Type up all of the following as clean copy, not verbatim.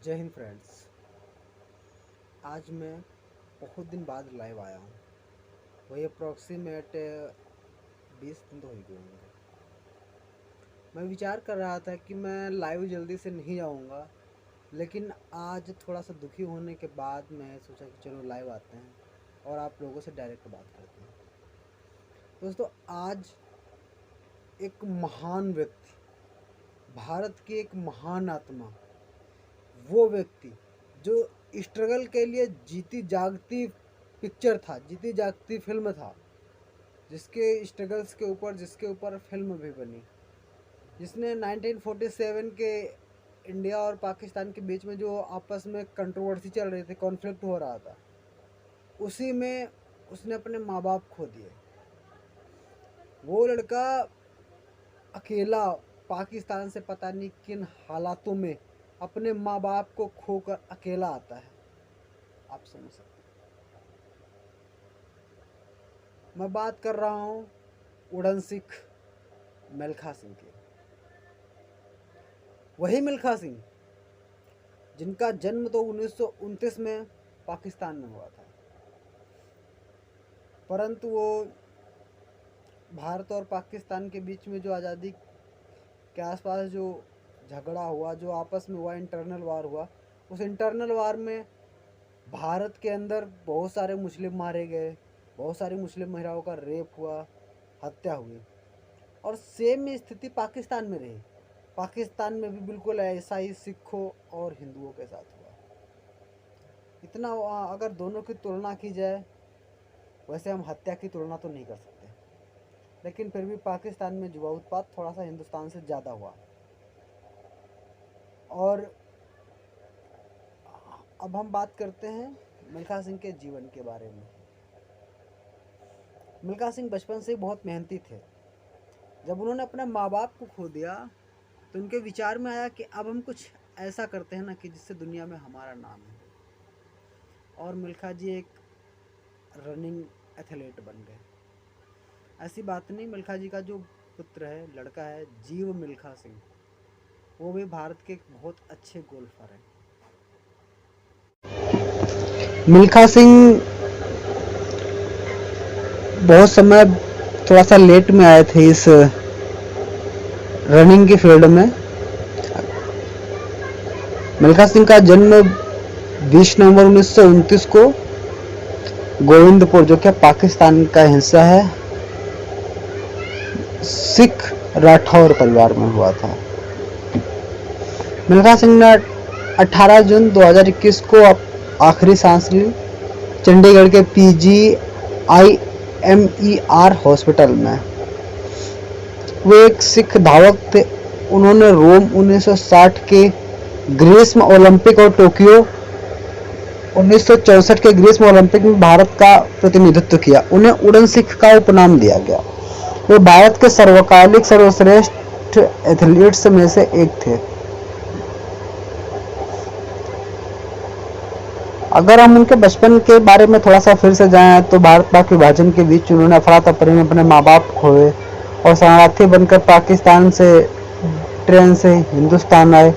जय हिंद फ्रेंड्स। आज मैं बहुत दिन बाद लाइव आया हूँ। वही अप्रॉक्सीमेट 20 दिन तो हो ही गए होंगे। मैं विचार कर रहा था कि मैं लाइव जल्दी से नहीं आऊँगा, लेकिन आज थोड़ा सा दुखी होने के बाद मैं सोचा कि चलो लाइव आते हैं और आप लोगों से डायरेक्ट बात करते हैं। दोस्तों, आज एक महान व्यक्ति, भारत की एक महान आत्मा, वो व्यक्ति जो स्ट्रगल के लिए जीती जागती पिक्चर था, जीती जागती फिल्म था, जिसके स्ट्रगल्स के ऊपर जिसके ऊपर फिल्म भी बनी, जिसने 1947 के इंडिया और पाकिस्तान के बीच में जो आपस में कंट्रोवर्सी चल रही थी, कॉन्फ्लिक्ट हो रहा था, उसी में उसने अपने माँ बाप खो दिए। वो लड़का अकेला पाकिस्तान से पता नहीं किन हालातों में अपने माँ बाप को खोकर अकेला आता है। आप समझ सकते हैं। मैं बात कर रहा हूँ उड़न सिख मिल्खा सिंह की। वही मिल्खा सिंह जिनका जन्म तो 1929 में पाकिस्तान में हुआ था, परंतु वो भारत और पाकिस्तान के बीच में जो आज़ादी के आसपास जो झगड़ा हुआ, जो आपस में हुआ, इंटरनल वार हुआ, उस इंटरनल वार में भारत के अंदर बहुत सारे मुस्लिम मारे गए, बहुत सारी मुस्लिम महिलाओं का रेप हुआ, हत्या हुई। और सेम स्थिति पाकिस्तान में रही। पाकिस्तान में भी बिल्कुल ऐसा ही सिखों और हिंदुओं के साथ हुआ। इतना अगर दोनों की तुलना की जाए, वैसे हम हत्या की तुलना तो नहीं कर सकते, लेकिन फिर भी पाकिस्तान में जुआ उत्पात थोड़ा सा हिंदुस्तान से ज़्यादा हुआ। और अब हम बात करते हैं मिल्खा सिंह के जीवन के बारे में। मिल्खा सिंह बचपन से ही बहुत मेहनती थे। जब उन्होंने अपने माँ बाप को खो दिया तो उनके विचार में आया कि अब हम कुछ ऐसा करते हैं ना कि जिससे दुनिया में हमारा नाम है। और मिल्खा जी एक रनिंग एथलीट बन गए। ऐसी बात नहीं, मिल्खा जी का जो पुत्र है, लड़का है, जीव मिल्खा सिंह, वो भी भारत के एक बहुत अच्छे गोल्फर हैं। मिल्खा सिंह बहुत समय थोड़ा सा लेट में आए थे इस रनिंग की फील्ड में। मिल्खा सिंह का जन्म 20 नवंबर 1929 को गोविंदपुर, जो कि पाकिस्तान का हिस्सा है, सिख राठौर परिवार में हुआ था। मिल्खा सिंह ने 18 जून 2021 को आखिरी सांस ली चंडीगढ़ के PGIMER हॉस्पिटल में। वो एक सिख धावक थे। उन्होंने रोम 1960 के ग्रीष्म ओलंपिक और टोक्यो 1964 के ग्रीष्म ओलंपिक में भारत का प्रतिनिधित्व किया। उन्हें उड़न सिख का उपनाम दिया गया। वे भारत के सर्वकालिक सर्वश्रेष्ठ एथलीट्स में से एक थे। अगर हम उनके बचपन के बारे में थोड़ा सा फिर से जाएं तो भारत पाक विभाजन के बीच उन्होंने अफरा तफरी में अपने माँ बाप खोए और शरणार्थी बनकर पाकिस्तान से ट्रेन से हिंदुस्तान आए।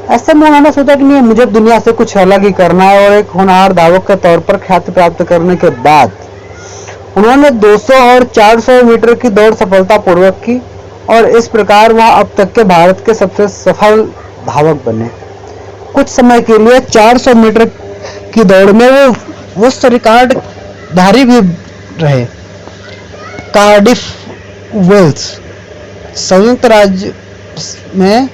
ऐसे में उन्होंने सोचा कि नहीं, मुझे दुनिया से कुछ अलग ही करना है, और एक होनहार धावक के तौर पर ख्याति प्राप्त करने के बाद उन्होंने 200 और 400 मीटर की दौड़ सफलतापूर्वक की और इस प्रकार वह अब तक के भारत के सबसे सफल धावक बने। कुछ समय के लिए 400 मीटर की दौड़ में वो विश्व रिकॉर्ड धारी भी रहे। कार्डिफ वेल्स संयुक्त राज्य में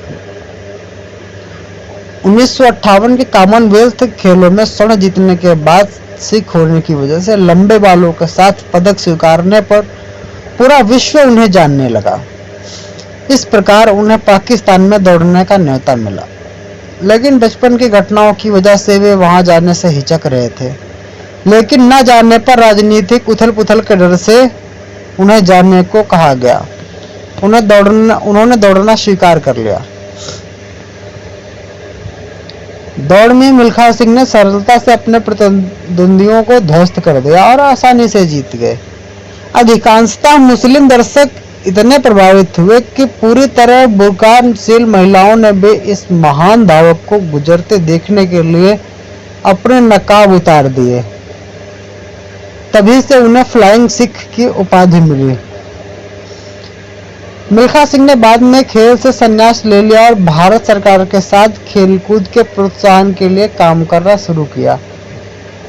1958 के कॉमनवेल्थ खेलों में स्वर्ण जीतने के बाद सिख होने की वजह से लंबे बालों के साथ पदक स्वीकारने पर पूरा विश्व उन्हें जानने लगा। इस प्रकार उन्हें पाकिस्तान में दौड़ने का न्योता मिला, लेकिन बचपन की घटनाओं की वजह से वे वहां जाने से हिचक रहे थे। लेकिन न जाने पर राजनीतिक उथल पुथल के डर से उन्हें जाने को कहा गया। उन्होंने दौड़ना स्वीकार कर लिया। दौड़ में मिल्खा सिंह ने सरलता से अपने प्रतिद्वंदियों को ध्वस्त कर दिया और आसानी से जीत गए। अधिकांशतः मुस्लिम दर्शक इतने प्रभावित हुए कि पूरी तरह बुर्कानशील महिलाओं ने भी इस महान धावक को गुजरते देखने के लिए अपने नकाब उतार दिए। तभी से उन्हें फ्लाइंग सिख की उपाधि मिली। मिल्खा सिंह ने बाद में खेल से संन्यास ले लिया और भारत सरकार के साथ खेलकूद के प्रोत्साहन के लिए काम करना शुरू किया।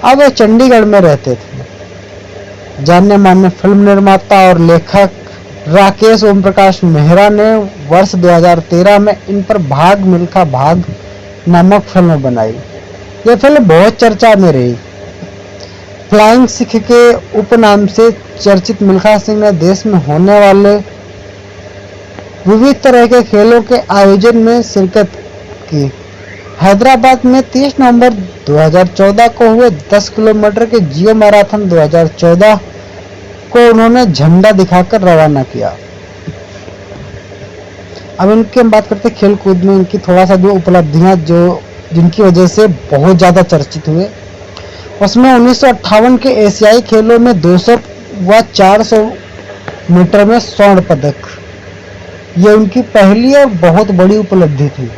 अब वे चंडीगढ़ में रहते थे। जाने माने फिल्म निर्माता और लेखक राकेश ओमप्रकाश मेहरा ने वर्ष 2013 में इन पर भाग मिल्खा भाग नामक फिल्म बनाई। यह फिल्म बहुत चर्चा में रही। फ्लाइंग सिख के उपनाम से चर्चित मिल्खा सिंह ने देश में होने वाले विविध तरह के खेलों के आयोजन में शिरकत की। हैदराबाद में 30 नवंबर 2014 को हुए 10 किलोमीटर के जियो मैराथन 2014 को उन्होंने झंडा दिखाकर रवाना किया। अब इनकी हम बात करते हैं खेल कूद में इनकी थोड़ा सा जो उपलब्धियां जो जिनकी वजह से बहुत ज़्यादा चर्चित हुए, उसमें 1958 के एशियाई खेलों में 200 व 400 मीटर में स्वर्ण पदक, ये उनकी पहली और बहुत बड़ी उपलब्धि थी।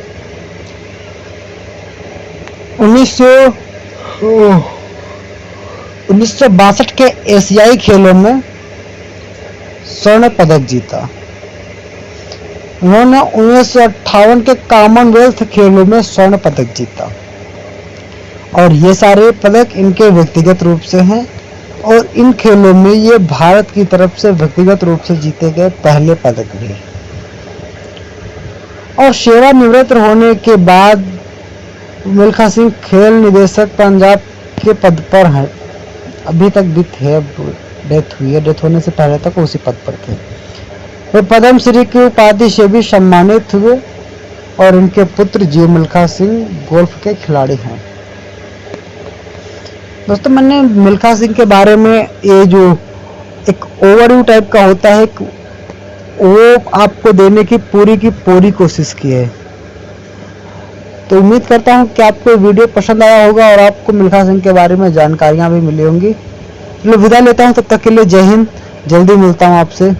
1962 के एशियाई खेलों में स्वर्ण पदक जीता। उन्होंने 1958 के कॉमनवेल्थ खेलों में स्वर्ण पदक जीता और ये सारे पदक इनके व्यक्तिगत रूप से हैं और इन खेलों में ये भारत की तरफ से व्यक्तिगत रूप से जीते गए पहले पदक भी। और सेवानिवृत्त होने के बाद मिल्खा सिंह खेल निदेशक पंजाब के पद पर हैं। अभी तक भी थे, डेथ हुई है, डेथ होने से पहले तक उसी पद पर थे। वे पद्म श्री की उपाधि से भी सम्मानित हुए और इनके पुत्र जी मिल्खा सिंह गोल्फ के खिलाड़ी हैं। दोस्तों, मैंने मिल्खा सिंह के बारे में ये जो एक ओवरव्यू टाइप का होता है वो आपको देने की पूरी कोशिश की है। तो उम्मीद करता हूँ कि आपको वीडियो पसंद आया होगा और आपको मिल्खा सिंह के बारे में जानकारियाँ भी मिली होंगी। चलो विदा लेता हूँ, तब तक के लिए जय हिंद। जल्दी मिलता हूँ आपसे।